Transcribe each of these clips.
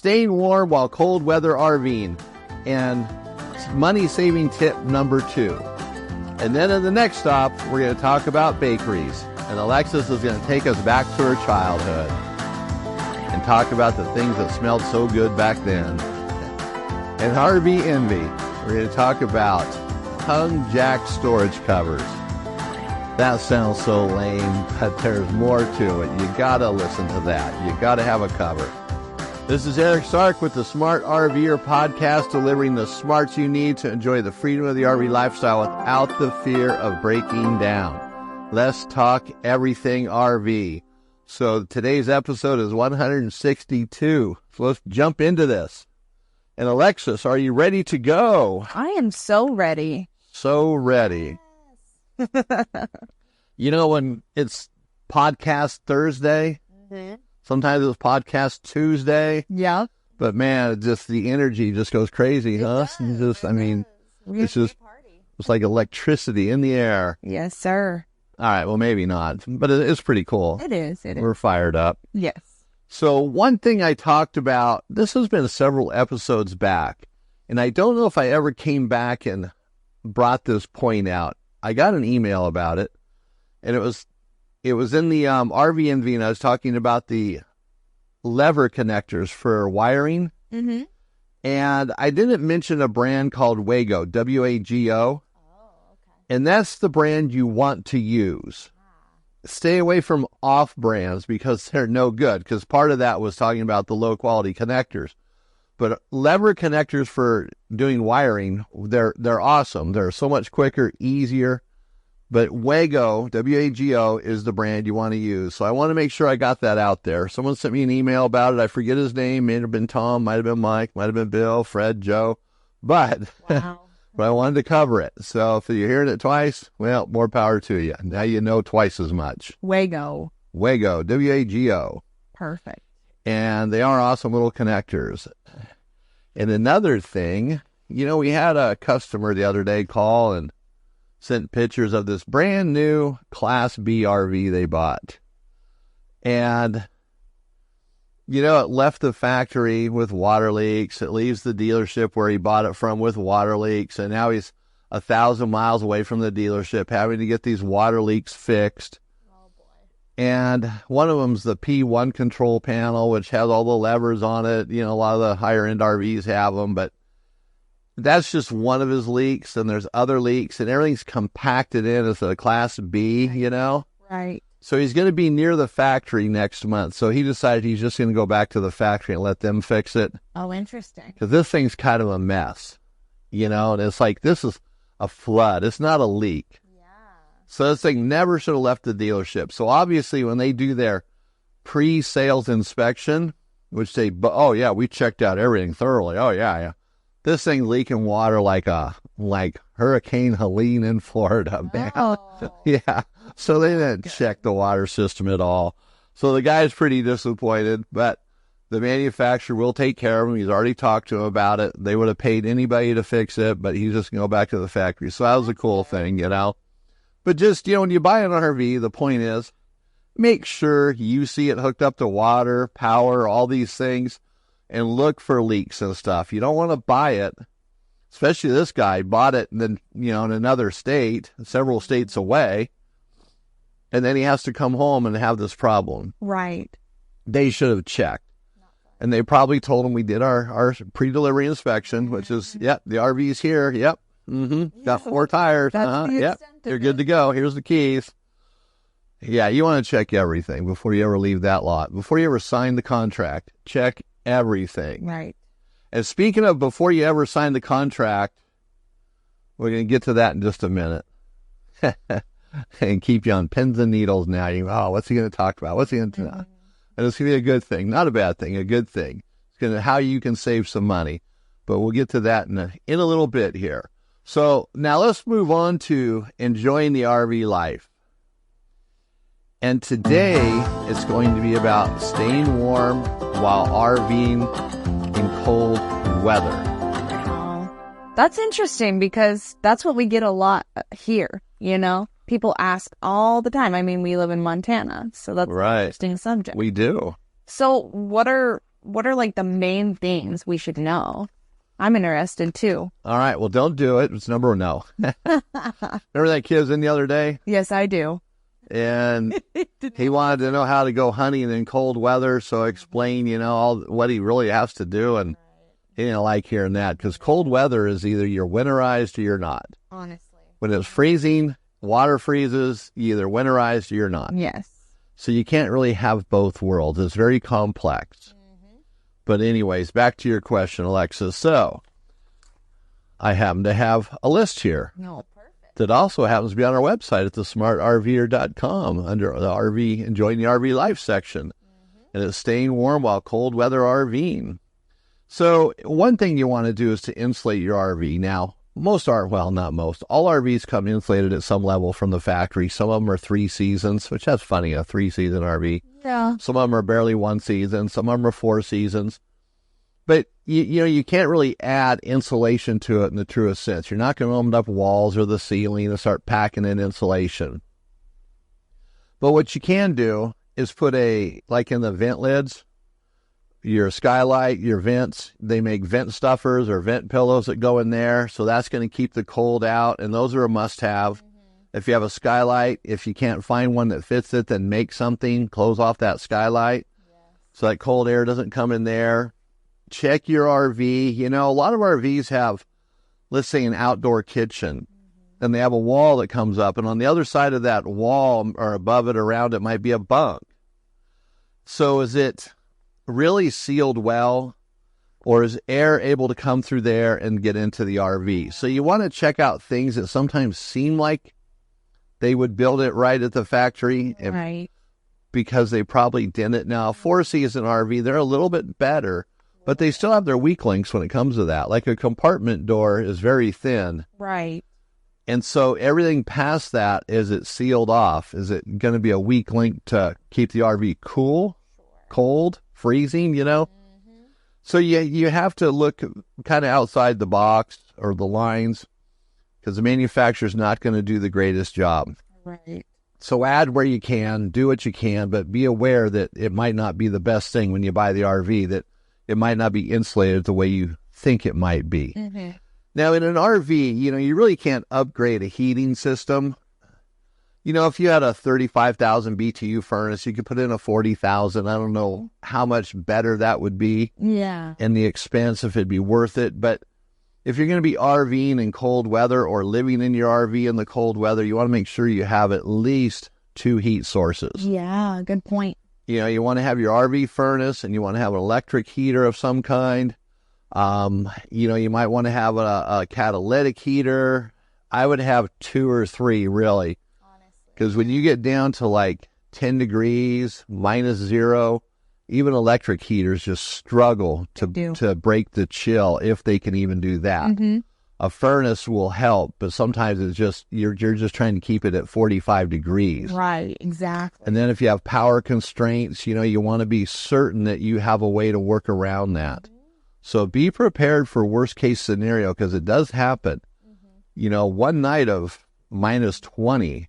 staying warm while cold weather RVing, and money-saving tip number 2. And then in the next stop, we're going to talk about bakeries. And Alexis is going to take us back to her childhood and talk about the things that smelled so good back then. And RV Envy, we're going to talk about tongue jack storage covers. That sounds so lame, but there's more to it. You got to listen to that. You got to have a cover. This is Eric Stark with the Smart RVer podcast, delivering the smarts you need to enjoy the freedom of the RV lifestyle without the fear of breaking down. Let's talk everything RV. So today's episode is 162. So let's jump into this. And Alexis, are you ready to go? I am so ready. So ready. Yes. You know, when it's podcast Thursday, sometimes it's podcast Tuesday. Yeah. But man, just the energy just goes crazy, huh? It's like electricity in the air. Yes, sir. All right, well, maybe not, but it's pretty cool. It is. We're fired up. Yes. So one thing I talked about, this has been several episodes back, and I don't know if I ever came back and brought this point out. I got an email about it, and it was in the RV Envy, and I was talking about the lever connectors for wiring, and I didn't mention a brand called Wago, W-A-G-O. And that's the brand you want to use. Stay away from off brands because they're no good. Because part of that was talking about the low quality connectors. But lever connectors for doing wiring, they're awesome. They're so much quicker, easier. But Wago, W-A-G-O, is the brand you want to use. So I want to make sure I got that out there. Someone sent me an email about it. I forget his name. May have been Tom, might have been Mike, might have been Bill, Fred, Joe. But... Wow. But I wanted to cover it. So if you're hearing it twice, well, more power to you. Now you know twice as much. Wago, W-A-G-O. Perfect. And they are awesome little connectors. And another thing, you know, we had a customer the other day call and sent pictures of this brand new Class B RV they bought. And... you know, it left the factory with water leaks. It leaves the dealership where he bought it from with water leaks. And now he's 1,000 miles away from the dealership having to get these water leaks fixed. Oh, boy. And one of them's the P1 control panel, which has all the levers on it. You know, a lot of the higher-end RVs have them. But that's just one of his leaks. And there's other leaks. And everything's compacted in as a Class B, you know? Right. So he's going to be near the factory next month. So he decided he's just going to go back to the factory and let them fix it. Oh, interesting. Because this thing's kind of a mess, you know, and it's like, this is a flood. It's not a leak. Yeah. So this thing never should have left the dealership. So obviously when they do their pre-sales inspection, which they, oh yeah, we checked out everything thoroughly. Oh yeah. This thing's leaking water like Hurricane Helene in Florida, man. Oh. Yeah. So they didn't check the water system at all. So the guy's pretty disappointed, but the manufacturer will take care of him. He's already talked to him about it. They would have paid anybody to fix it, but he's just going to go back to the factory. So that was a cool thing, you know. But just, you know, when you buy an RV, the point is, make sure you see it hooked up to water, power, all these things, and look for leaks and stuff. You don't want to buy it, especially this guy bought it and then, you know, in another state, several states away. And then he has to come home and have this problem. Right. They should have checked. And they probably told him we did our pre-delivery inspection, which is, yep, the RV's here. Yep. Got 4 tires. Yep. You're good to go. Here's the keys. Yeah, you want to check everything before you ever leave that lot. Before you ever sign the contract, check everything. Right. And speaking of before you ever sign the contract, we're going to get to that in just a minute. And keep you on pins and needles now. What's he going to talk about? What's he going to talk? And it's going to be a good thing. Not a bad thing, a good thing. It's going to how you can save some money. But we'll get to that in a little bit here. So now let's move on to enjoying the RV life. And today it's going to be about staying warm while RVing in cold weather. That's interesting because that's what we get a lot here, you know? People ask all the time. I mean, we live in Montana, so that's an interesting subject. We do. So what are what are like the main things we should know? I'm interested too. All right. Well, don't do it. It's number one. No. Remember that kid was in the other day? Yes, I do. And he wanted to know how to go hunting in cold weather. So explain, all what he really has to do. And he didn't like hearing that because cold weather is either you're winterized or you're not. Honestly. When it's freezing, water freezes, you either winterized or you're not. Yes. So you can't really have both worlds. It's very complex. But anyways, back to your question, Alexis. So I happen to have a list here. No, perfect. That also happens to be on our website at thesmartrver.com under the RV, enjoying the RV life section. And it's staying warm while cold weather RVing. So one thing you want to do is to insulate your RV. Now, not most, all RVs come insulated at some level from the factory. Some of them are 3 seasons, which that's funny, a 3-season RV. Yeah. Some of them are barely 1 season. Some of them are 4 seasons. But, you can't really add insulation to it in the truest sense. You're not going to open up walls or the ceiling and start packing in insulation. But what you can do is put like in the vent lids, your skylight, your vents, they make vent stuffers or vent pillows that go in there. So that's going to keep the cold out. And those are a must-have. If you have a skylight, if you can't find one that fits it, then make something, close off that skylight so that cold air doesn't come in there. Check your RV. A lot of RVs have, let's say, an outdoor kitchen, and they have a wall that comes up, and on the other side of that wall or above it, around it, might be a bunk. So is it really sealed well, or is air able to come through there and get into the RV? So you want to check out things that sometimes seem like they would build it right at the factory, Right. because they probably didn't. Now, 4-season RV, they're a little bit better, but they still have their weak links when it comes to that. Like a compartment door is very thin. Right. And so everything past that, is it sealed off? Is it going to be a weak link to keep the RV cool, cold, freezing, So you have to look kind of outside the box or the lines, because the manufacturer's not going to do the greatest job. Right. So add where you can, do what you can, but be aware that it might not be the best thing when you buy the RV, that it might not be insulated the way you think it might be. Now, in an RV, you really can't upgrade a heating system. If you had a 35,000 BTU furnace, you could put in a 40,000. I don't know how much better that would be. Yeah. And the expense, if it'd be worth it. But if you're going to be RVing in cold weather or living in your RV in the cold weather, you want to make sure you have at least 2 heat sources. Yeah, good point. You want to have your RV furnace, and you want to have an electric heater of some kind. You might want to have a catalytic heater. I would have 2 or 3, really. Because when you get down to like 10 degrees, -0, even electric heaters just struggle to break the chill, if they can even do that. A furnace will help, but sometimes it's just, you're just trying to keep it at 45 degrees. Right, exactly. And then if you have power constraints, you want to be certain that you have a way to work around that. So be prepared for worst case scenario, because it does happen. One night of -20,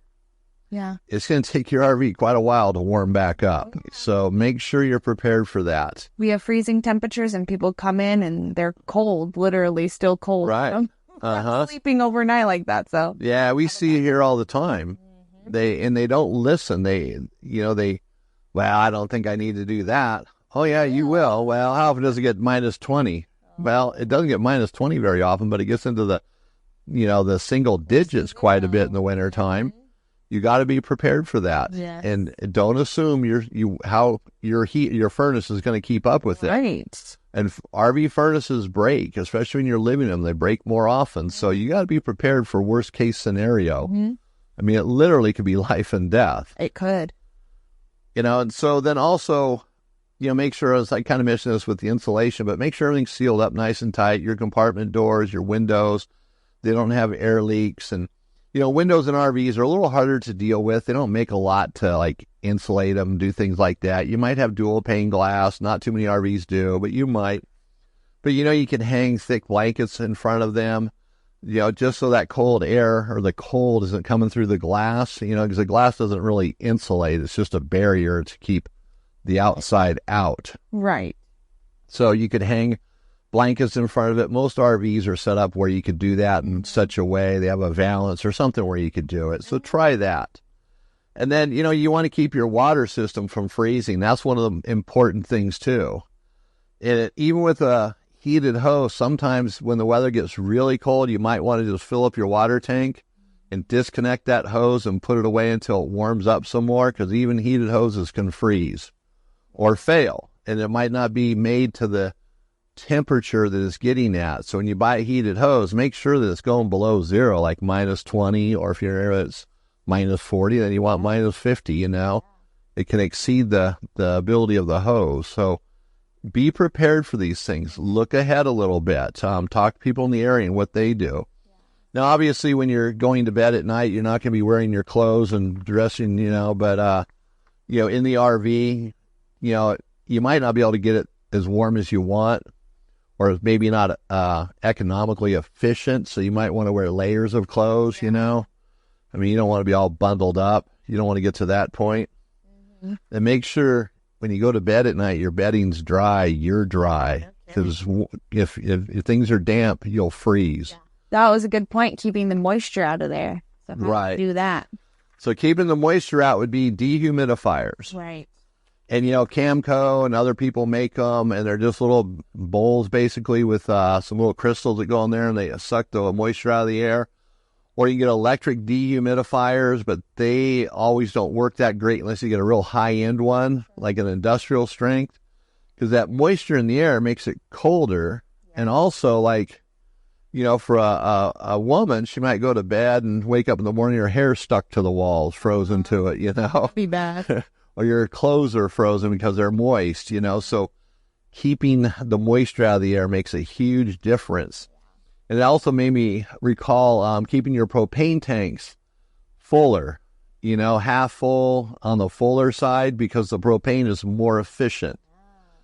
Yeah. it's going to take your RV quite a while to warm back up. So make sure you're prepared for that. We have freezing temperatures, and people come in and they're cold, literally still cold. Right. I'm sleeping overnight like that, so. Yeah, we see it here all the time. They don't listen. Well, I don't think I need to do that. Oh yeah, you will. Well, how often does it get -20? Well, it doesn't get -20 very often, but it gets into the single digits quite a bit in the wintertime. You got to be prepared for that. Yes. And don't assume how your furnace is going to keep up with it. Right. And RV furnaces break, especially when you're living in them. They break more often. So you got to be prepared for worst case scenario. I mean, it literally could be life and death. It could. And so then also, make sure, as I kind of mentioned this with the insulation, but make sure everything's sealed up nice and tight. Your compartment doors, your windows, they don't have air leaks. And, windows in RVs are a little harder to deal with. They don't make a lot to insulate them, do things like that. You might have dual pane glass. Not too many RVs do, but you might. But, you can hang thick blankets in front of them, just so that cold air or the cold isn't coming through the glass, because the glass doesn't really insulate. It's just a barrier to keep the outside out. Right. So you could hang blankets in front of it. Most RVs are set up where you could do that in such a way. They have a valance or something where you could do it. So try that. And then, you want to keep your water system from freezing. That's one of the important things too. Even with a heated hose, sometimes when the weather gets really cold, you might want to just fill up your water tank and disconnect that hose and put it away until it warms up some more, because even heated hoses can freeze or fail. And it might not be made to the temperature that it's getting at. So when you buy a heated hose, make sure that it's going below zero, like minus 20, or if you're area it's minus 40, then you want minus 50, It can exceed the ability of the hose. So be prepared for these things. Look ahead a little bit. Talk to people in the area and what they do. Now, obviously, when you're going to bed at night, you're not going to be wearing your clothes and dressing, but, in the RV, you might not be able to get it as warm as you want, or maybe not economically efficient, so you might want to wear layers of clothes, you don't want to be all bundled up. You don't want to get to that point. Mm-hmm. And make sure when you go to bed at night, your bedding's dry, you're dry. Because if things are damp, you'll freeze. Yeah. That was a good point, keeping the moisture out of there. So how do you do that? So keeping the moisture out would be dehumidifiers. Right. And, Camco and other people make them, and they're just little bowls basically with some little crystals that go in there, and they suck the moisture out of the air. Or you can get electric dehumidifiers, but they always don't work that great unless you get a real high-end one, like an industrial strength, because that moisture in the air makes it colder. And also, for a woman, she might go to bed and wake up in the morning, her hair stuck to the walls, frozen to it, That'd be bad. Or your clothes are frozen because they're moist, So keeping the moisture out of the air makes a huge difference. And it also made me recall keeping your propane tanks fuller, half full on the fuller side, because the propane is more efficient.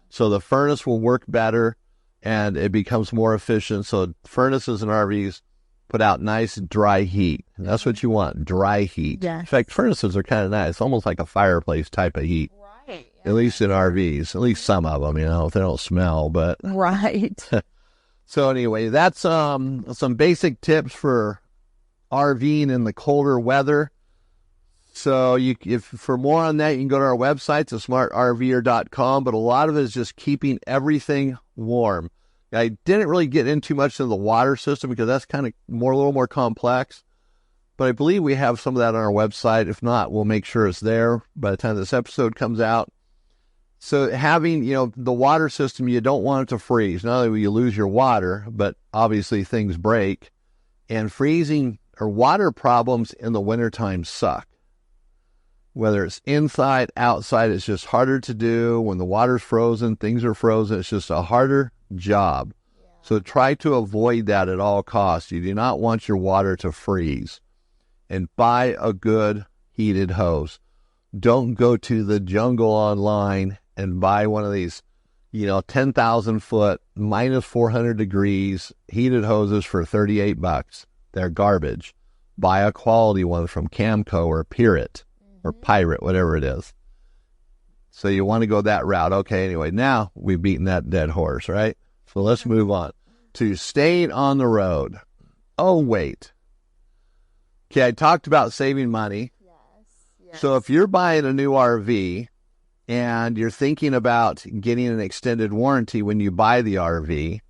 So the furnace will work better and it becomes more efficient. So furnaces and RVs put out nice dry heat. And that's what you want, dry heat. Yes. In fact, furnaces are kind of nice, almost like a fireplace type of heat. Right. At least in RVs, at least some of them, if they don't smell, but. Right. So anyway, that's some basic tips for RVing in the colder weather. So if for more on that, you can go to our website, smartrver.com, but a lot of it is just keeping everything warm. I didn't really get into much of the water system because that's kind of a little more complex, but I believe we have some of that on our website. If not, we'll make sure it's there by the time this episode comes out. So having, the water system, you don't want it to freeze. Not only will you lose your water, but obviously things break. And freezing or water problems in the wintertime suck. Whether it's inside, outside, it's just harder to do. When the water's frozen, things are frozen. It's just a harder job. Yeah. So try to avoid that at all costs. You do not want your water to freeze. And buy a good heated hose. Don't go to the jungle online and buy one of these, 10,000 foot, minus 400 degrees heated hoses for $38. They're garbage. Buy a quality one from Camco or Pirate or Pirate, whatever it is. So you want to go that route. Okay, anyway, now we've beaten that dead horse, right? So let's move on to staying on the road. Oh, wait. Okay, I talked about saving money. Yes. So if you're buying a new RV and you're thinking about getting an extended warranty when you buy the RV,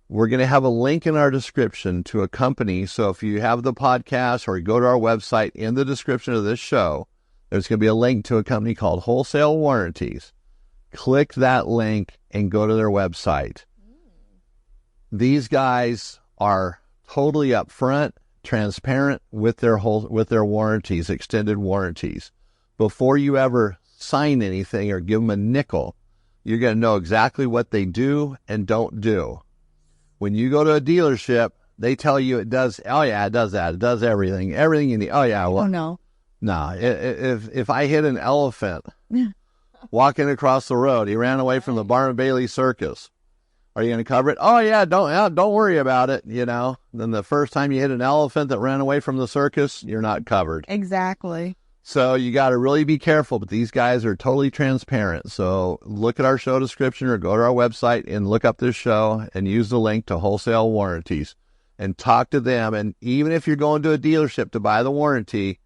we're going to have a link in our description to a company. So if you have the podcast or you go to our website, in the description of this show, there's going to be a link to a company called Wholesale Warranties. Click that link and go to their website. These guys are totally upfront, transparent with their warranties, extended warranties. Before you ever sign anything or give them a nickel, you're going to know exactly what they do and don't do. When you go to a dealership, they tell you it does, oh yeah, it does that, it does everything you need. Oh yeah, well, oh no. No, if I hit an elephant walking across the road, he ran away from the Barnum Bailey Circus, are you going to cover it? Oh yeah, don't worry about it, Then the first time you hit an elephant that ran away from the circus, you're not covered. Exactly. So you got to really be careful, but these guys are totally transparent. So look at our show description or go to our website and look up this show and use the link to wholesale warranties and talk to them. And even if you're going to a dealership to buy the warranty,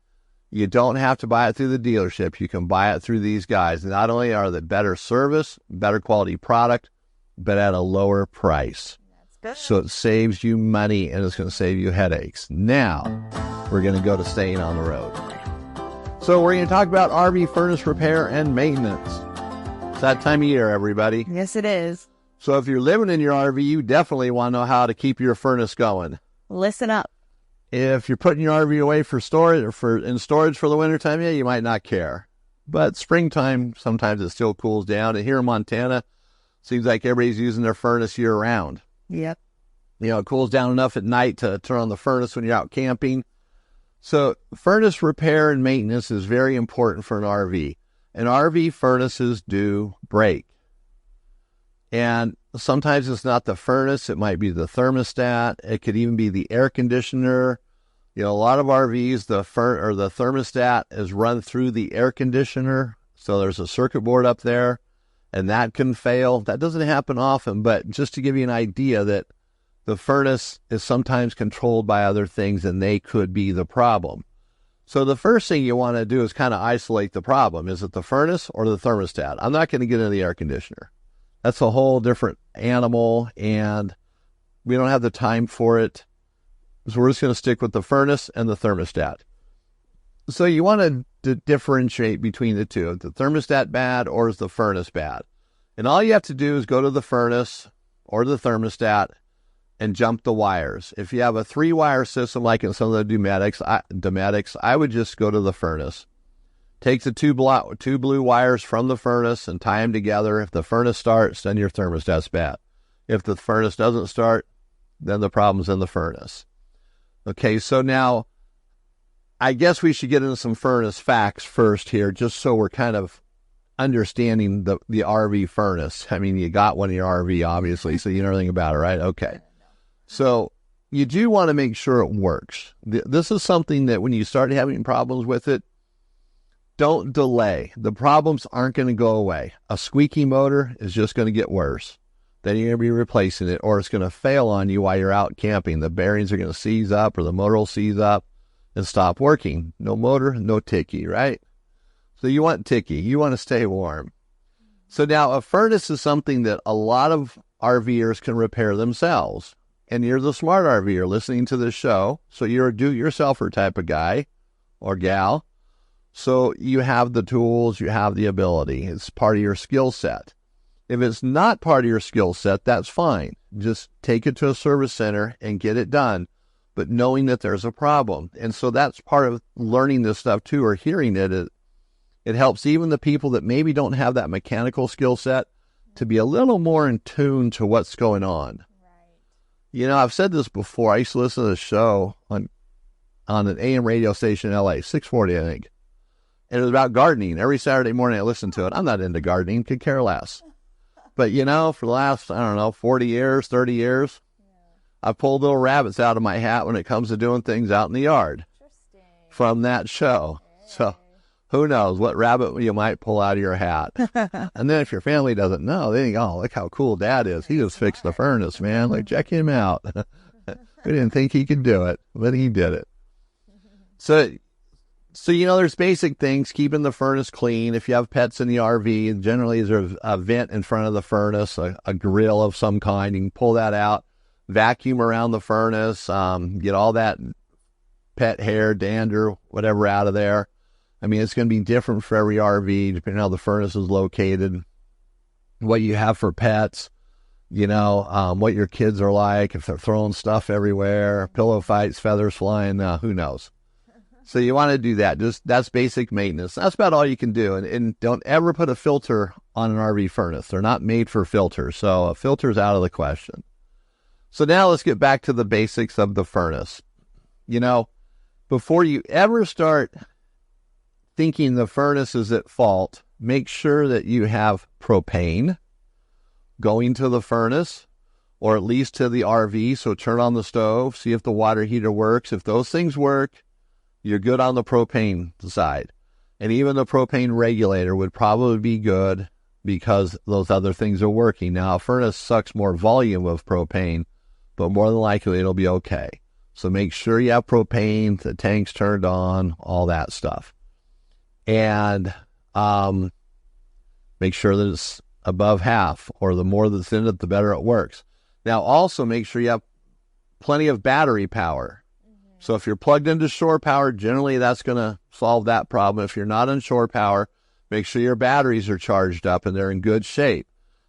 you don't have to buy it through the dealership. You can buy it through these guys. Not only are they better service, better quality product, but at a lower price. That's good. So it saves you money and it's going to save you headaches. Now, we're going to go to staying on the road. So we're going to talk about RV furnace repair and maintenance. It's that time of year, everybody. Yes, it is. So if you're living in your RV, you definitely want to know how to keep your furnace going. Listen up. If you're putting your RV away for storage or in storage for the wintertime, yeah, you might not care. But springtime, sometimes it still cools down. And here in Montana, seems like everybody's using their furnace year round. Yep. You know, it cools down enough at night to turn on the furnace when you're out camping. So furnace repair and maintenance is very important for an RV. And RV furnaces do break. And sometimes it's not the furnace. It might be the thermostat. It could even be the air conditioner. You know, a lot of RVs, the thermostat is run through the air conditioner. So there's a circuit board up there, and that can fail. That doesn't happen often, but just to give you an idea that the furnace is sometimes controlled by other things, and they could be the problem. So the first thing you want to do is kind of isolate the problem. Is it the furnace or the thermostat? I'm not going to get into the air conditioner. That's a whole different animal, and we don't have the time for it. So we're just going to stick with the furnace and the thermostat. So you want to differentiate between the two. Is the thermostat bad or is the furnace bad? And all you have to do is go to the furnace or the thermostat and jump the wires. If you have a 3-wire system like in some of the Domatics, I would just go to the furnace. Take the two blue wires from the furnace and tie them together. If the furnace starts, then your thermostat's bad. If the furnace doesn't start, then the problem's in the furnace. Okay, so now I guess we should get into some furnace facts first here, just so we're kind of understanding the RV furnace. I mean, you got one in your RV, obviously, so you know everything about it, right? Okay. So you do want to make sure it works. This is something that when you start having problems with it, don't delay. The problems aren't going to go away. A squeaky motor is just going to get worse. Then you're going to be replacing it, or it's going to fail on you while you're out camping. The bearings are going to seize up, or the motor will seize up and stop working. No motor, no ticky, right? So you want ticky. You want to stay warm. So now a furnace is something that a lot of RVers can repair themselves. And you're the smart RVer listening to this show. So you're a do-it-yourselfer type of guy or gal. So you have the tools, you have the ability. It's part of your skill set. If it's not part of your skill set, that's fine. Just take it to a service center and get it done, but knowing that there's a problem. And so that's part of learning this stuff too, or hearing it. It helps even the people that maybe don't have that mechanical skill set to be a little more in tune to what's going on. Right. You know, I've said this before. I used to listen to the show on an AM radio station in LA, 640, I think. And it was about gardening. Every Saturday morning I listened to it. I'm not into gardening, could care less. But, you know, for the last, 40 years, 30 years, I've pulled little rabbits out of my hat when it comes to doing things out in the yard from that show. Hey. So who knows what rabbit you might pull out of your hat. And then if your family doesn't know, they think, oh, look how cool Dad is. He just fixed the furnace, man. Like, check him out. We didn't think he could do it, but he did it. So, you know, there's basic things, keeping the furnace clean. If you have pets in the RV, generally there's a vent in front of the furnace, a grill of some kind. You can pull that out, vacuum around the furnace, get all that pet hair, dander, whatever out of there. I mean, it's going to be different for every RV, depending on how the furnace is located, what you have for pets, you know, what your kids are like, if they're throwing stuff everywhere, pillow fights, feathers flying, who knows. So you want to do that. That's basic maintenance. That's about all you can do. And don't ever put a filter on an RV furnace. They're not made for filters. So a filter's out of the question. So now let's get back to the basics of the furnace. You know, before you ever start thinking the furnace is at fault, make sure that you have propane going to the furnace or at least to the RV. So turn on the stove, see if the water heater works. If those things work, you're good on the propane side. And even the propane regulator would probably be good because those other things are working. Now, a furnace sucks more volume of propane, but more than likely it'll be okay. So make sure you have propane, the tank's turned on, all that stuff. And make sure that it's above half, or the more that's in it, the better it works. Now, also make sure you have plenty of battery power. So if you're plugged into shore power, generally that's going to solve that problem. If you're not on shore power, make sure your batteries are charged up and they're in good shape.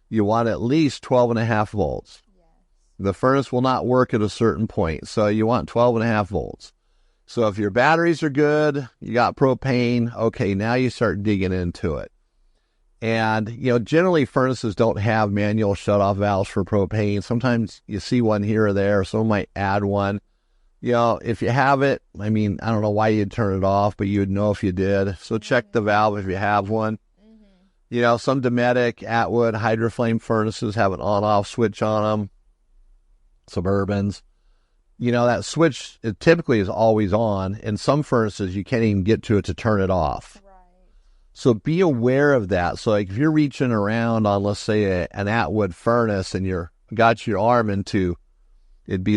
You want at least 12.5 volts. Yes. The furnace will not work at a certain point, so you want 12.5 volts. So if your batteries are good, you got propane, okay, now you start digging into it. And, generally furnaces don't have manual shutoff valves for propane. Sometimes you see one here or there, someone might add one. If you have it, I don't know why you'd turn it off, but you would know if you did. So check the valve if you have one. Some Dometic, Atwood, Hydroflame furnaces have an on-off switch on them. Suburbans. That switch, it typically is always on. In some furnaces, you can't even get to it to turn it off. Right. So be aware of that. So if you're reaching around on, let's say, an Atwood furnace and you're got your arm into, it'd be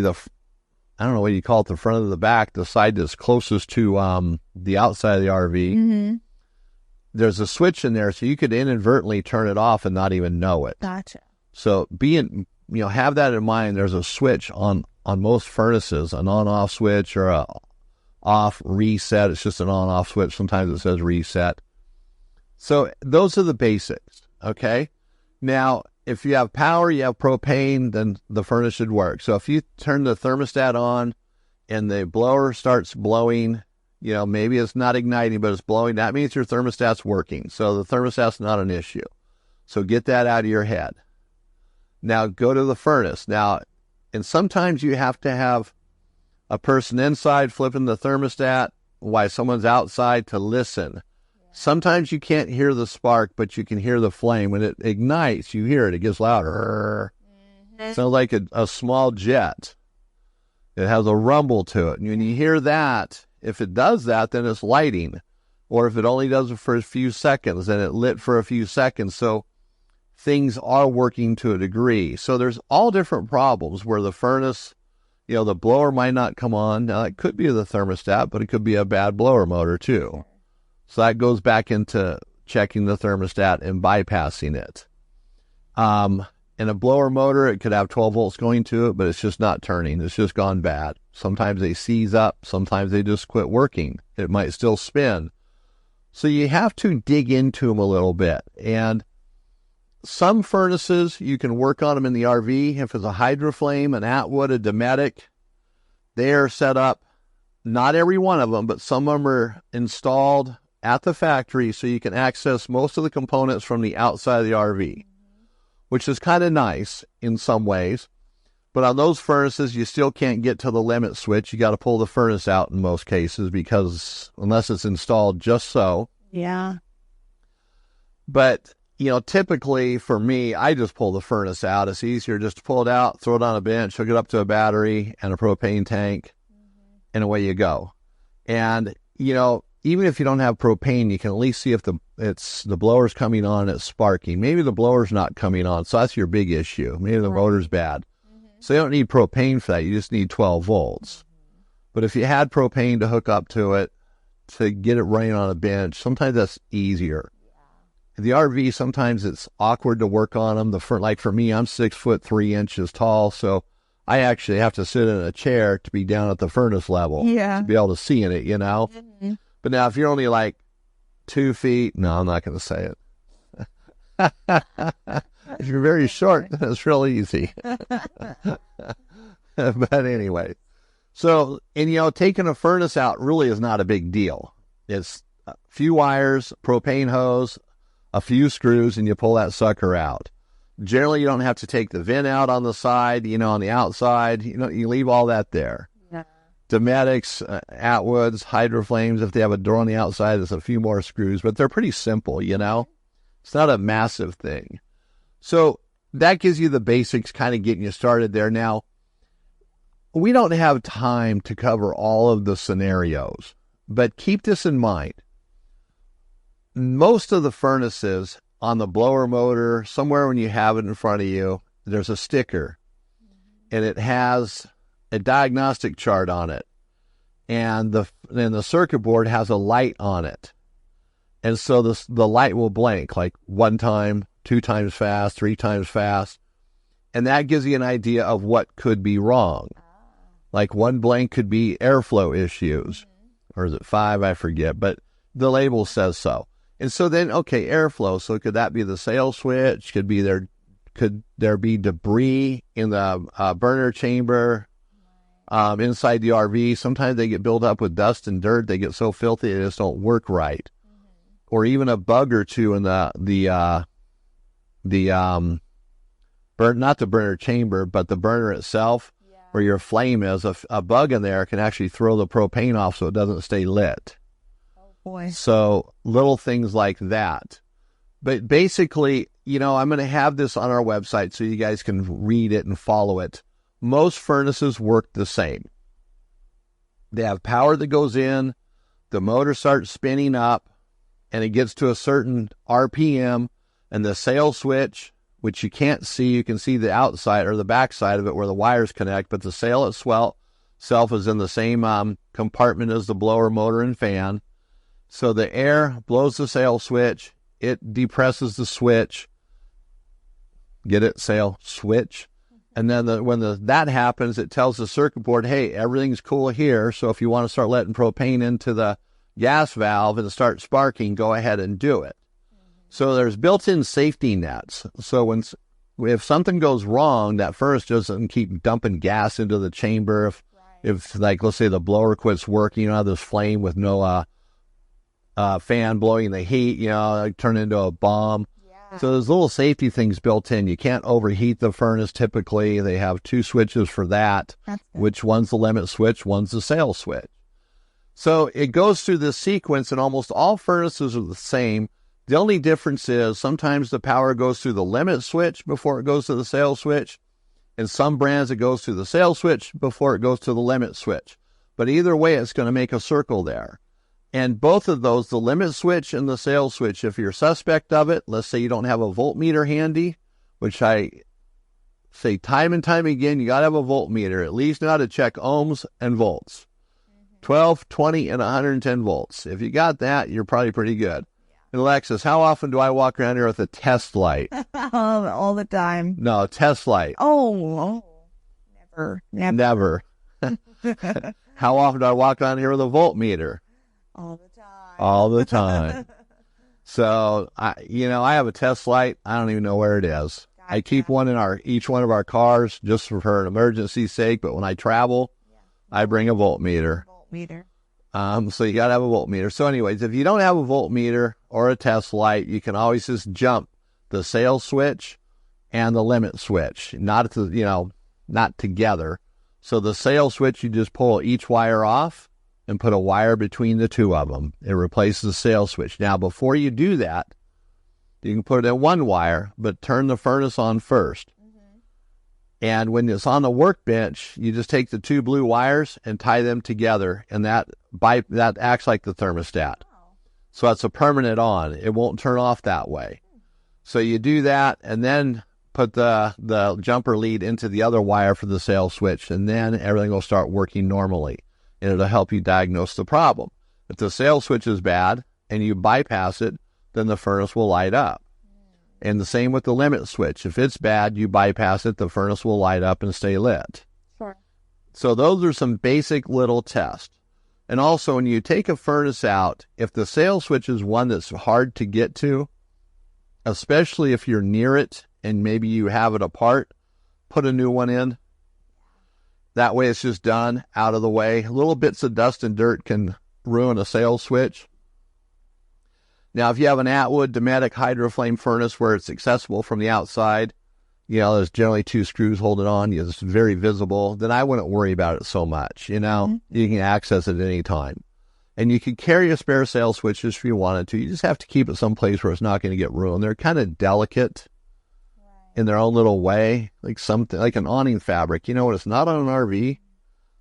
I don't know what you call it, the front of the back, the side that's closest to the outside of the RV. Mm-hmm. There's a switch in there, so you could inadvertently turn it off and not even know it. Gotcha. So have that in mind. There's a switch on most furnaces, an on-off switch or a off reset. It's just an on-off switch. Sometimes it says reset. So those are the basics, okay? Now, if you have power, you have propane, then the furnace should work. So if you turn the thermostat on and the blower starts blowing, maybe it's not igniting, but it's blowing, that means your thermostat's working. So the thermostat's not an issue. So get that out of your head. Now go to the furnace. Now, and sometimes you have to have a person inside flipping the thermostat while someone's outside to listen. Sometimes you can't hear the spark, but you can hear the flame. When it ignites, you hear it. It gets louder. Mm-hmm. Sounds like a small jet. It has a rumble to it. And when you hear that, if it does that, then it's lighting. Or if it only does it for a few seconds, then it lit for a few seconds. So things are working to a degree. So there's all different problems where the furnace, the blower might not come on. Now, it could be the thermostat, but it could be a bad blower motor too. So that goes back into checking the thermostat and bypassing it. In a blower motor, it could have 12 volts going to it, but it's just not turning. It's just gone bad. Sometimes they seize up. Sometimes they just quit working. It might still spin. So you have to dig into them a little bit. And some furnaces, you can work on them in the RV. If it's a Hydroflame, an Atwood, a Dometic, they are set up, not every one of them, but some of them are installed at the factory so you can access most of the components from the outside of the RV, which is kind of nice in some ways. But on those furnaces, you still can't get to the limit switch. You got to pull the furnace out in most cases because unless it's installed just so. Yeah. But, typically for me, I just pull the furnace out. It's easier just to pull it out, throw it on a bench, hook it up to a battery and a propane tank, and away you go. And, even if you don't have propane, you can at least see if the blower's coming on and it's sparking. Maybe the blower's not coming on, so that's your big issue. Maybe the motor's bad. So you don't need propane for that. You just need 12 volts. But if you had propane to hook up to it, to get it running on a bench, sometimes that's easier. The RV, sometimes it's awkward to work on them. Like for me, I'm 6'3" tall, so I actually have to sit in a chair to be down at the furnace level to be able to see in it, Mm-hmm. But now if you're only like 2 feet, no, I'm not going to say it. If you're very short, then it's real easy. But anyway, so, and taking a furnace out really is not a big deal. It's a few wires, propane hose, a few screws, and you pull that sucker out. Generally, you don't have to take the vent out on the side, on the outside. You leave all that there. Yeah. Dometics, Atwoods, Hydroflames, if they have a door on the outside, there's a few more screws, but they're pretty simple, It's not a massive thing. So that gives you the basics, kind of getting you started there. Now, we don't have time to cover all of the scenarios, but keep this in mind. most of the furnaces on the blower motor, somewhere when you have it in front of you, there's a sticker, and it has a diagnostic chart on it, and the circuit board has a light on it, and so the light will blink like 1 time, 2 times fast, 3 times fast, and that gives you an idea of what could be wrong. Like 1 blank could be airflow issues, or is it 5? I forget, but the label says so. And so then, okay, airflow. So could that be the sail switch? Could there be debris in the burner chamber inside the RV? Sometimes they get built up with dust and dirt. They get so filthy they just don't work right. Or even a bug or two in not the burner chamber, but the burner itself, where your flame is. A bug in there can actually throw the propane off so it doesn't stay lit. Boy. So little things like that. But basically, I'm going to have this on our website so you guys can read it and follow it. Most furnaces work the same. They have power that goes in, the motor starts spinning up, and it gets to a certain RPM, and the sail switch, which you can't see, you can see the outside or the back side of it where the wires connect, but the sail itself is in the same compartment as the blower motor and fan. So the air blows the sail switch, it depresses the switch. Get it? Sail switch. And then when that happens, it tells the circuit board, hey, everything's cool here. So if you want to start letting propane into the gas valve and start sparking, go ahead and do it. So there's built-in safety nets. So if something goes wrong, that furnace doesn't keep dumping gas into the chamber. If like, let's say the blower quits working, have this flame with no fan blowing the heat, like turn into a bomb. So there's little safety things built in. You can't overheat the furnace typically. They have 2 switches for that, which one's the limit switch, one's the sail switch. So it goes through this sequence, and almost all furnaces are the same. The only difference is sometimes the power goes through the limit switch before it goes to the sail switch. In some brands, it goes through the sail switch before it goes to the limit switch. But either way, it's going to make a circle there. And both of those, the limit switch and the sail switch, if you're suspect of it, let's say you don't have a voltmeter handy, which I say time and time again, you got to have a voltmeter. At least know how to check ohms and volts. 12, 20, and 110 volts. If you got that, you're probably pretty good. And Alexis, how often do I walk around here with a test light? All the time. No, test light. Oh, never. How often do I walk around here with a voltmeter? All the time. All the time. So, I have a test light. I don't even know where it is. Gotcha. I keep one in each one of our cars just for an emergency sake, but when I travel, I bring a voltmeter. So you got to have a voltmeter. So anyways, if you don't have a voltmeter or a test light, you can always just jump the sail switch and the limit switch, not together. So the sail switch, you just pull each wire off and put a wire between the 2 of them. It replaces the sail switch. Now, before you do that, you can put it in 1 wire, but turn the furnace on first. And when it's on the workbench, you just take the 2 blue wires and tie them together, and that acts like the thermostat. So that's a permanent on. It won't turn off that way. So you do that, and then put the jumper lead into the other wire for the sail switch, and then everything will start working normally, and it'll help you diagnose the problem. If the sail switch is bad and you bypass it, then the furnace will light up. And the same with the limit switch. If it's bad, you bypass it, the furnace will light up and stay lit. Sure. So those are some basic little tests. And also, when you take a furnace out, if the sail switch is one that's hard to get to, especially if you're near it and maybe you have it apart, put a new one in. That way it's just done, out of the way. Little bits of dust and dirt can ruin a sail switch. Now, if you have an Atwood Dometic hydroflame furnace where it's accessible from the outside, there's generally 2 screws holding on, it's very visible, then I wouldn't worry about it so much, You can access it at any time. And you can carry a spare sail switches if you wanted to. You just have to keep it someplace where it's not going to get ruined. They're kind of delicate in their own little way, like something like an awning fabric. When it's not on an RV,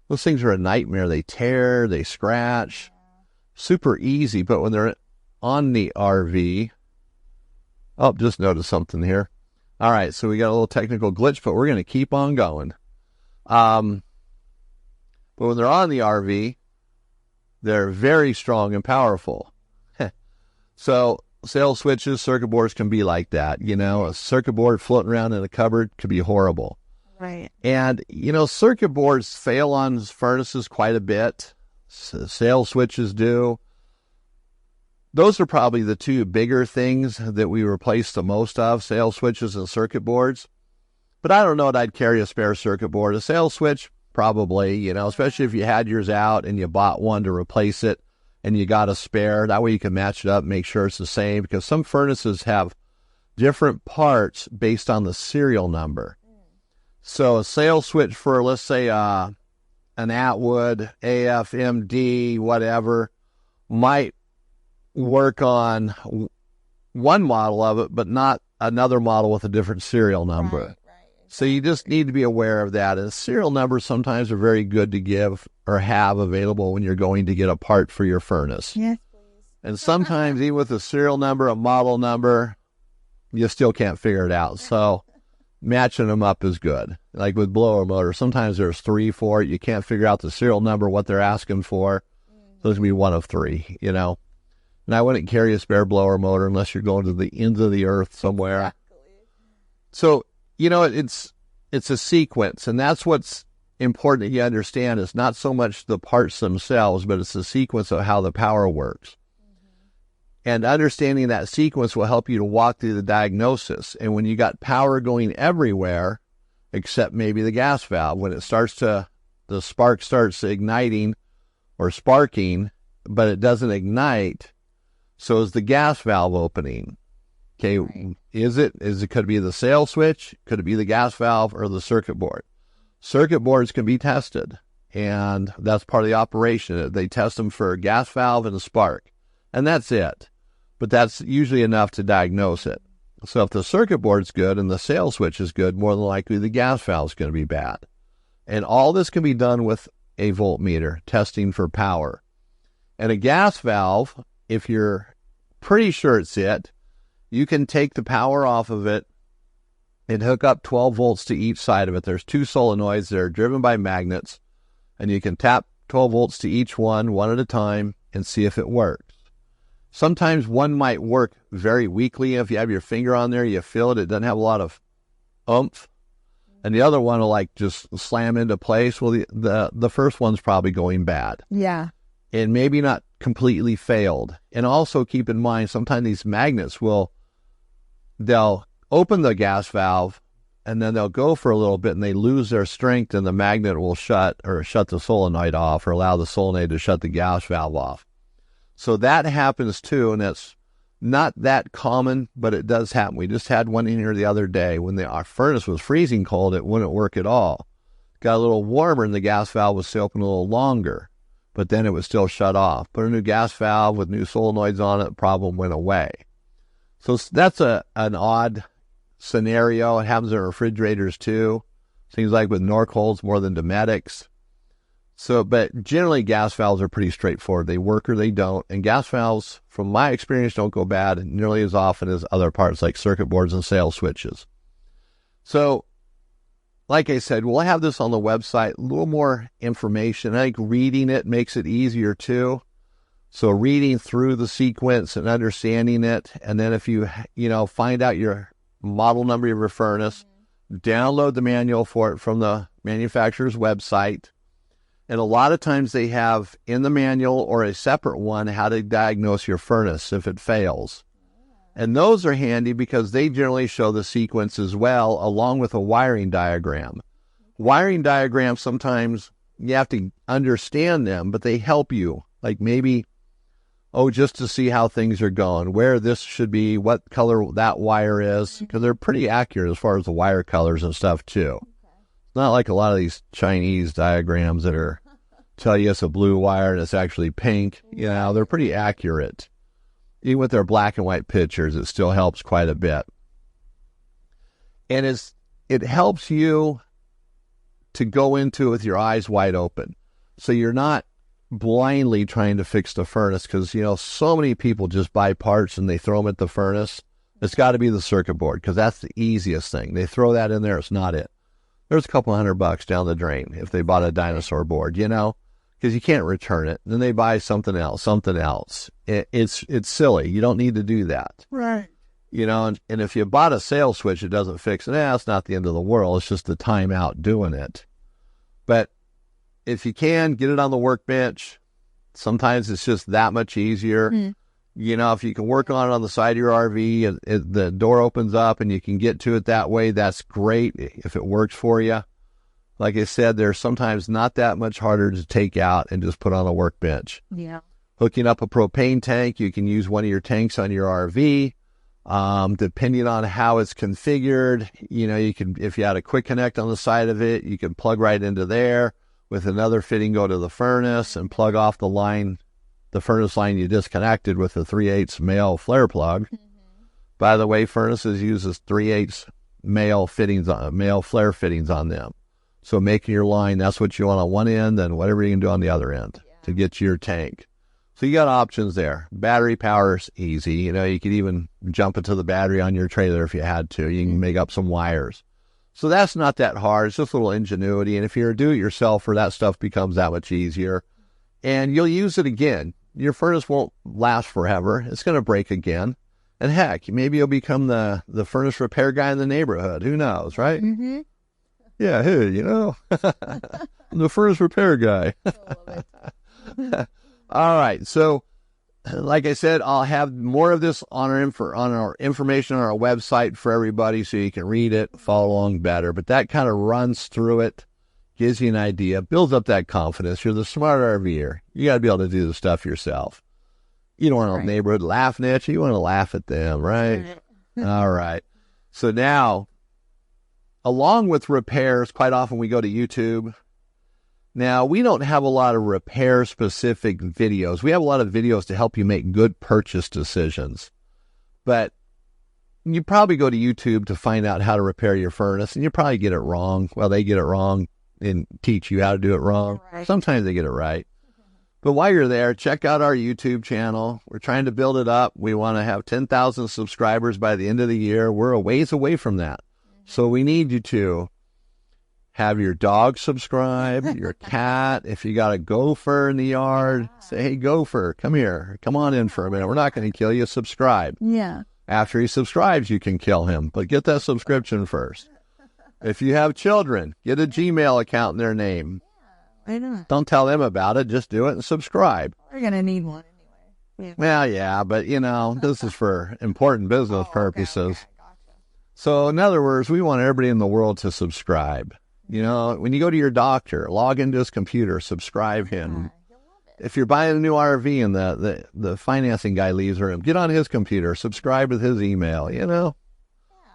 those things are a nightmare. They tear, they scratch. Super easy, but when they're on the RV. Oh, just noticed something here. All right, so we got a little technical glitch, but we're going to keep on going. But when they're on the RV, they're very strong and powerful. So sail switches, circuit boards can be like that. You know, a circuit board floating around in a cupboard could be horrible. Right. And, you know, circuit boards fail on furnaces quite a bit. Sail switches do. Those are probably the two bigger things that we replace the most of, sail switches and circuit boards. But I don't know that I'd carry a spare circuit board. A sail switch, probably, you know, especially if you had yours out and you bought one to replace it and you got a spare. That way you can match it up, make sure it's the same, because some furnaces have different parts based on the serial number. So a sail switch for, let's say, an Atwood, AFMD, whatever, might work on one model of it, but not another model with a different serial number. Right, exactly. So you just need to be aware of that. And serial numbers sometimes are very good to give or have available when you're going to get a part for your furnace. Yes, please. And sometimes even with a serial number, a model number, you still can't figure it out. So matching them up is good. Like with blower motor, sometimes there's 3 for it. You can't figure out the serial number, what they're asking for. So it's going to be one of 3, you know. And I wouldn't carry a spare blower motor unless you're going to the ends of the earth somewhere. Exactly. So, you know, it's a sequence, and that's what's important that you understand. Is not so much the parts themselves, but it's the sequence of how the power works. And understanding that sequence will help you to walk through the diagnosis. And when you got power going everywhere, except maybe the gas valve, when it starts to, the spark starts igniting or sparking, but it doesn't ignite, so is the gas valve opening. Okay, Right. Could it be the sail switch? Could it be the gas valve or the circuit board? Circuit boards can be tested, and that's part of the operation. They test them for gas valve and a spark, and that's it. But that's usually enough to diagnose it. So if the circuit board's good and the sail switch is good, more than likely the gas valve's going to be bad. And all this can be done with a voltmeter, testing for power. And a gas valve, if you're pretty sure it's it, you can take the power off of it and hook up 12 volts to each side of it. There's 2 solenoids that are driven by magnets, and you can tap 12 volts to each one at a time, and see if it works. Sometimes one might work very weakly. If you have your finger on there, you feel it. It doesn't have a lot of oomph. And the other one will like just slam into place. Well, the first one's probably going bad. Yeah. And maybe not completely failed. And also keep in mind, sometimes these magnets they'll open the gas valve and then they'll go for a little bit and they lose their strength and the magnet will shut the solenoid off or allow the solenoid to shut the gas valve off. So that happens too, and it's not that common, but it does happen. We just had one in here the other day when our furnace was freezing cold. It wouldn't work at all. Got a little warmer and the gas valve was still open a little longer, but then it was still shut off. Put a new gas valve with new solenoids on it, the problem went away. So that's an odd scenario. It happens in refrigerators too. Seems like with Norcolds more than Domestics. So, but generally gas valves are pretty straightforward. They work or they don't. And gas valves, from my experience, don't go bad nearly as often as other parts like circuit boards and sail switches. So, like I said, we'll have this on the website, a little more information. I think reading it makes it easier too. So reading through the sequence and understanding it. And then if you find out your model number of your furnace, download the manual for it from the manufacturer's website. And a lot of times they have in the manual or a separate one how to diagnose your furnace if it fails. And those are handy because they generally show the sequence as well, along with a wiring diagram. Wiring diagrams, sometimes you have to understand them, but they help you. Like maybe, just to see how things are going, where this should be, what color that wire is, because they're pretty accurate as far as the wire colors and stuff too. It's not like a lot of these Chinese diagrams that tell you it's a blue wire and it's actually pink. They're pretty accurate. Even with their black and white pictures, it still helps quite a bit. And it helps you to go into it with your eyes wide open. So you're not blindly trying to fix the furnace because, you know, so many people just buy parts and they throw them at the furnace. It's got to be the circuit board because that's the easiest thing. They throw that in there. It's not it. There's a couple $100 down the drain if they bought a dinosaur board, you know, because you can't return it. Then they buy something else. It's silly. You don't need to do that. Right. You know, and if you bought a sales switch, it doesn't fix it. It's not the end of the world. It's just the time out doing it. But if you can, get it on the workbench. Sometimes it's just that much easier. Mm. You know, if you can work on it on the side of your RV, and the door opens up and you can get to it that way, that's great if it works for you. Like I said, they're sometimes not that much harder to take out and just put on a workbench. Yeah. Hooking up a propane tank, you can use one of your tanks on your RV. Depending on how it's configured, you know, you can, if you had a quick connect on the side of it, you can plug right into there with another fitting, go to the furnace and plug off the line, the furnace line you disconnected with the 3/8 male flare plug. Mm-hmm. By the way, furnaces uses 3/8 male flare fittings on them. So making your line, that's what you want on one end, and whatever you can do on the other end to get to your tank. So you got options there. Battery power's easy. You know, you could even jump into the battery on your trailer if you had to. You can make up some wires. So that's not that hard. It's just a little ingenuity. And if you're a do-it-yourselfer, that stuff becomes that much easier. And you'll use it again. Your furnace won't last forever. It's going to break again. And heck, maybe you'll become the furnace repair guy in the neighborhood. Who knows, right? Mm-hmm. Yeah, hey, you know, I'm the furnace repair guy. I love it. All right. So, like I said, I'll have more of this on our information on our website for everybody so you can read it, follow along better. But that kind of runs through it, gives you an idea, builds up that confidence. You're the smart RVer. You got to be able to do the stuff yourself. You don't want a neighborhood laughing at you. You want to laugh at them, right? All right. So now, along with repairs, quite often we go to YouTube. Now, we don't have a lot of repair-specific videos. We have a lot of videos to help you make good purchase decisions. But you probably go to YouTube to find out how to repair your furnace, and you probably get it wrong. Well, they get it wrong and teach you how to do it wrong. Right. Sometimes they get it right. But while you're there, check out our YouTube channel. We're trying to build it up. We want to have 10,000 subscribers by the end of the year. We're a ways away from that. So we need you to have your dog subscribe, your cat. If you got a gopher in the yard, say, hey, gopher, come here. Come on in for a minute. We're not going to kill you. Subscribe. Yeah. After he subscribes, you can kill him. But get that subscription first. If you have children, get a Gmail account in their name. Yeah, I know. Don't tell them about it. Just do it and subscribe. We're going to need one anyway. Yeah. Well, yeah, but, you know, this is for important business purposes. Okay. Gotcha. So, in other words, we want everybody in the world to subscribe. You know, when you go to your doctor, log into his computer, subscribe him. If you're buying a new RV and the financing guy leaves the room, get on his computer, subscribe with his email, you know.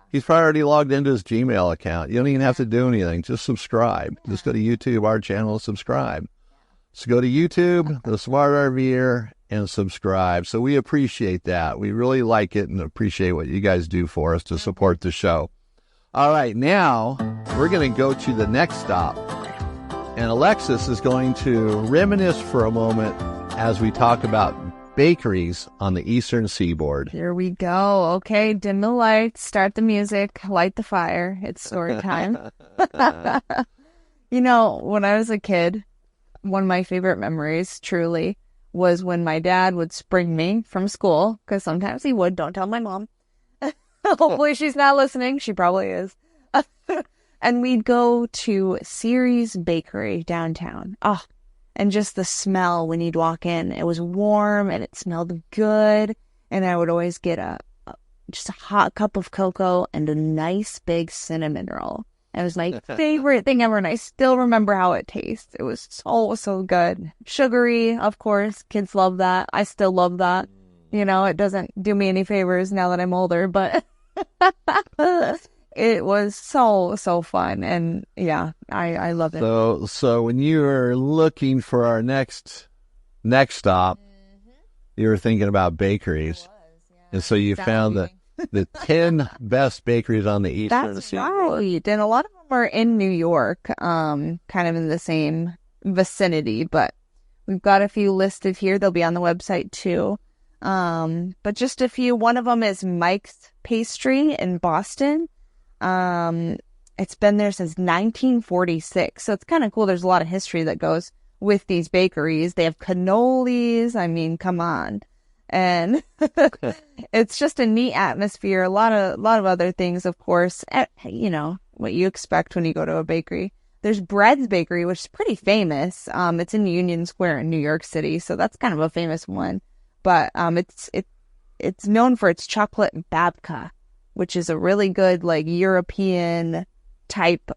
He's probably already logged into his Gmail account. You don't even have to do anything. Just subscribe. Just go to YouTube, our channel, subscribe. So go to YouTube, The Smart RVer, and subscribe. So we appreciate that. We really like it and appreciate what you guys do for us to support the show. All right, now we're going to go to the next stop. And Alexis is going to reminisce for a moment as we talk about bakeries on the eastern seaboard. Here we go. Okay, dim the lights, start the music, light the fire. It's story time. You know, when I was a kid, one of my favorite memories, truly, was when my dad would spring me from school, because sometimes he would. Don't tell my mom. Hopefully she's not listening. She probably is. And we'd go to Ceres Bakery downtown. Oh, and just the smell when you'd walk in. It was warm and it smelled good. And I would always get just a hot cup of cocoa and a nice big cinnamon roll. It was my favorite thing ever. And I still remember how it tastes. It was so good. Sugary, of course. Kids love that. I still love that. You know, it doesn't do me any favors now that I'm older, but it was so fun. And yeah, I love it. So when you were looking for our next stop, you were thinking about bakeries. And so you found the 10 best bakeries on the eastern seaboard. Right. And a lot of them are in New York, kind of in the same vicinity. But We've got a few listed here. They'll be on the website too. But just a few. One of them is Mike's Pastry in Boston. It's been there since 1946. So it's kind of cool. There's a lot of history that goes with these bakeries. They have cannolis. I mean, come on. And it's just a neat atmosphere. A lot of other things, of course. You know, what you expect when you go to a bakery. There's Bread's Bakery, which is pretty famous. It's in Union Square in New York City, so that's kind of a famous one. But it's known for its chocolate babka, which is a really good like European type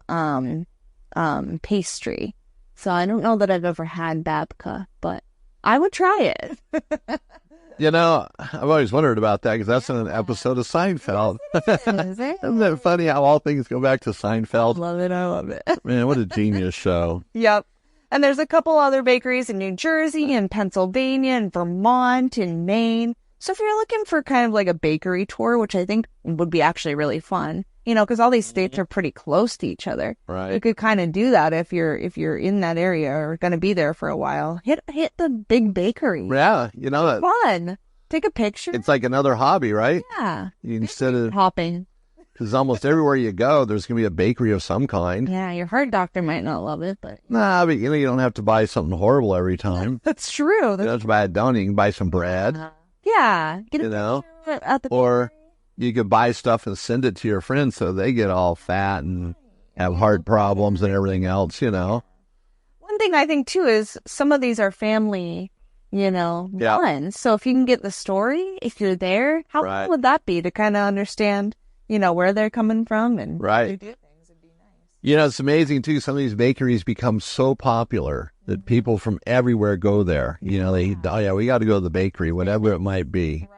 pastry. So I don't know that I've ever had babka, but I would try it. You know, I've always wondered about that because that's in an episode of Seinfeld. Is it? Isn't it funny how all things go back to Seinfeld? I love it. Man, what a genius show. Yep. And there's a couple other bakeries in New Jersey and Pennsylvania and Vermont and Maine. So if you're looking for kind of like a bakery tour, which I think would be actually really fun, you know, because all these states are pretty close to each other. Right. You could kind of do that if you're in that area or going to be there for a while. Hit the big bakery. Yeah, you know that. Fun. Take a picture. It's like another hobby, right? Yeah. Instead of hopping. because almost everywhere you go, there's gonna be a bakery of some kind. Yeah, your heart doctor might not love it, but Nah, but you don't have to buy something horrible every time. that's true. You don't have to buy a donut. You can buy some bread. Yeah. Get You know, at the or you could buy stuff and send it to your friends so they get all fat and have heart problems and everything else. You know. One thing I think too is some of these are family, run. So if you can get the story, if you're there, how cool would that be to kind of understand, where they're coming from and right. they do things? It'd be nice. It's amazing too. Some of these bakeries become so popular that people from everywhere go there. We got to go to the bakery, whatever it might be. Right.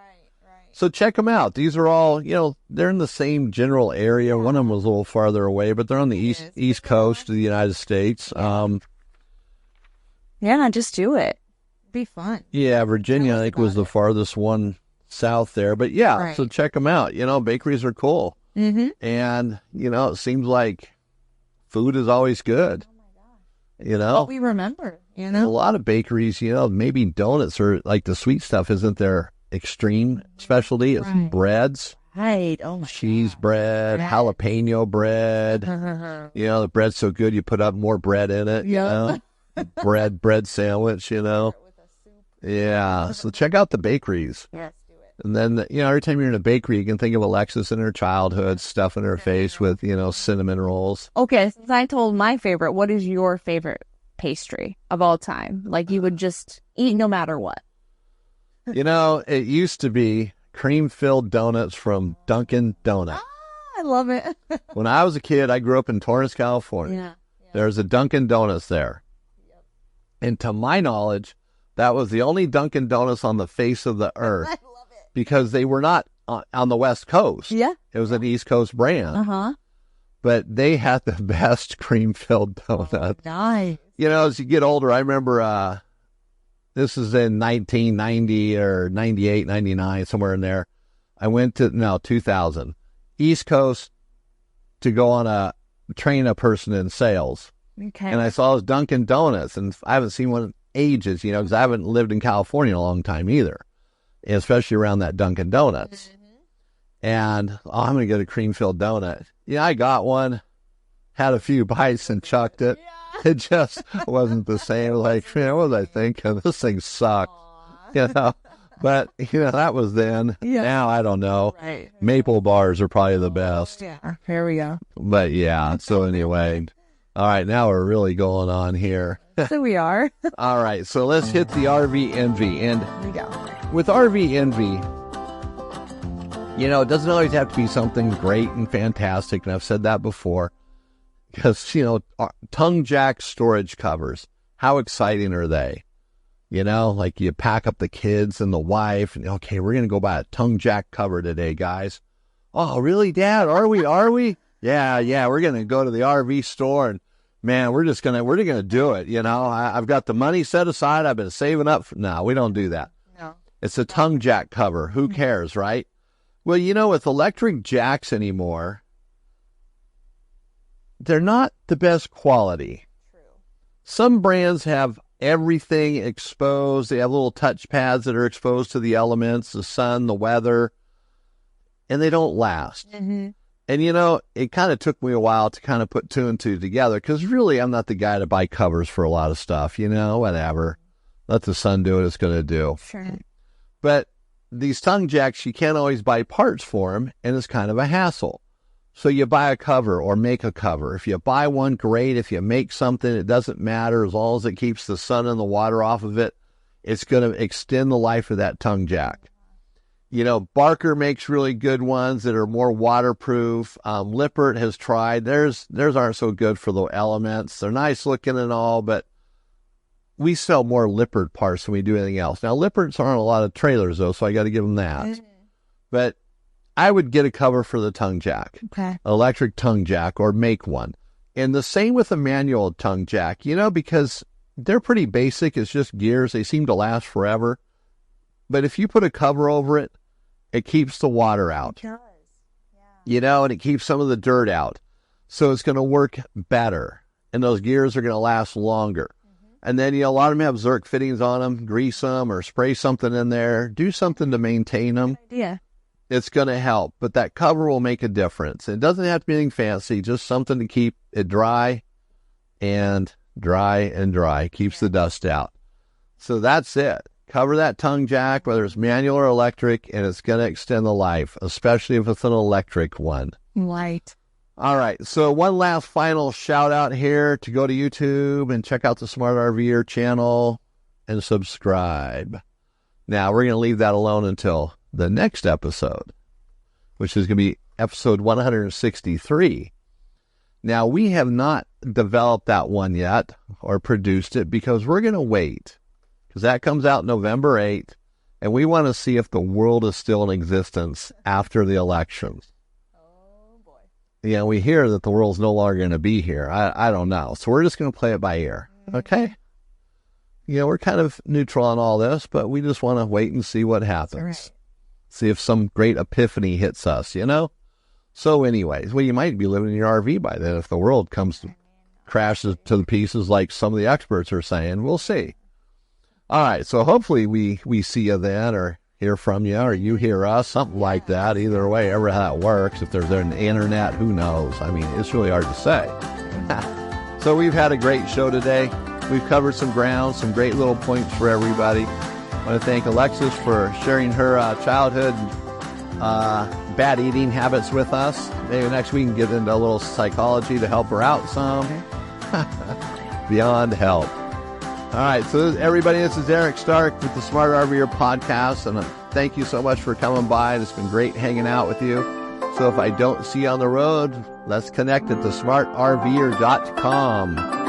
So check them out. These are all, they're in the same general area. One of them was a little farther away, but they're on the east coast of the United States. Yeah, just do it. Be fun. Yeah, Virginia, I think, was the farthest one south there. But yeah, so check them out. Bakeries are cool. Mm-hmm. And, it seems like food is always good. Oh my gosh. What we remember, A lot of bakeries, maybe donuts or like the sweet stuff isn't their extreme specialty. It's breads. Right. Oh my cheese God. bread, jalapeno bread. The bread's so good you put up more bread in it. Yeah. bread sandwich, Yeah. So check out the bakeries. Yes, do it. And then, every time you're in a bakery, you can think of Alexis in her childhood, stuffing her face with, cinnamon rolls. Okay, since I told my favorite, what is your favorite pastry of all time? Like you would just eat no matter what. It used to be cream-filled donuts from Dunkin' Donuts. I love it. When I was a kid, I grew up in Torrance, California. Yeah. There's a Dunkin' Donuts there. Yep. And to my knowledge, that was the only Dunkin' Donuts on the face of the earth. I love it. Because they were not on the West Coast. Yeah. It was an East Coast brand. Uh-huh. But they had the best cream-filled donuts. Oh, nice. As you get older, I remember this is in 1990 or 98, 99, somewhere in there. I went to, 2000, East Coast to go on train a person in sales. Okay. And I saw those Dunkin' Donuts, and I haven't seen one in ages, because I haven't lived in California in a long time either, especially around that Dunkin' Donuts. Mm-hmm. And I'm going to get a cream-filled donut. I got one, had a few bites and chucked it. Yeah. It just wasn't the same. Like, man, what was I thinking? This thing sucked. But, that was then. Yeah. Now, I don't know. Right. Maple bars are probably the best. Yeah, here we go. But, yeah, so anyway. All right, now we're really going on here. So we are. All right, so let's hit the RV Envy. And Here we go. with RV Envy, it doesn't always have to be something great and fantastic, and I've said that before. Because, tongue jack storage covers, how exciting are they? Like you pack up the kids and the wife, and okay, we're going to go buy a tongue jack cover today, guys. Oh, really, Dad? Are we? Yeah, we're going to go to the RV store, and man, we're just going to do it. I've got the money set aside. I've been saving up. No, we don't do that. No. It's a tongue jack cover. Who cares, right? Well, with electric jacks anymore, they're not the best quality. True. Some brands have everything exposed. They have little touch pads that are exposed to the elements, the sun, the weather, and they don't last. Mm-hmm. And, you know, it kind of took me a while to kind of put two and two together because really I'm not the guy to buy covers for a lot of stuff, you know, whatever. Let the sun do what it's going to do. Sure. But these tongue jacks, you can't always buy parts for them, and it's kind of a hassle. So you buy a cover or make a cover. If you buy one, great. If you make something, it doesn't matter. As long as it keeps the sun and the water off of it, it's going to extend the life of that tongue jack. You know, Barker makes really good ones that are more waterproof. Lippert has tried. Theirs aren't so good for the elements. They're nice looking and all, but we sell more Lippert parts than we do anything else. Now, Lipperts aren't a lot of trailers, though, so I got to give them that. Mm-hmm. But I would get a cover for the tongue jack, electric tongue jack, or make one. And the same with a manual tongue jack, you know, because they're pretty basic. It's just gears. They seem to last forever. But if you put a cover over it, it keeps the water out, Yeah. you know, and it keeps some of the dirt out. So it's going to work better, and those gears are going to last longer. Mm-hmm. And then, you know, a lot of them have Zerk fittings on them. Grease them or spray something in there. Do something to maintain them. Good idea. It's going to help, but that cover will make a difference. It doesn't have to be anything fancy, just something to keep it dry and dry and dry. Keeps the dust out. So that's it. Cover that tongue jack, whether it's manual or electric, and it's going to extend the life, especially if it's an electric one. Right. All right. So one last final shout out here to go to YouTube and check out the Smart RVer channel and subscribe. Now, we're going to leave that alone until the next episode, which is going to be episode 163. Now, we have not developed that one yet or produced it because we're going to wait. Because that comes out November 8th, and we want to see if the world is still in existence after the elections. Oh, boy. Yeah, we hear that the world's no longer going to be here. I don't know. So we're just going to play it by ear. Okay? You know, we're kind of neutral on all this, but we just want to wait and see what happens. Right. See if some great epiphany hits us, you know? So anyways, well, you might be living in your RV by then if the world crashes to the pieces like some of the experts are saying. We'll see. All right, so hopefully we see you then or hear from you or you hear us, something like that. Either way, ever how that works. If there's an internet, who knows? I mean, it's really hard to say. So we've had a great show today. We've covered some ground, some great little points for everybody. I want to thank Alexis for sharing her childhood bad eating habits with us. Maybe next week we can get into a little psychology to help her out some. Beyond help. All right, so everybody, this is Eric Stark with the Smart RVer podcast, and thank you so much for coming by. It's been great hanging out with you. So if I don't see you on the road, let's connect at thesmartrver.com.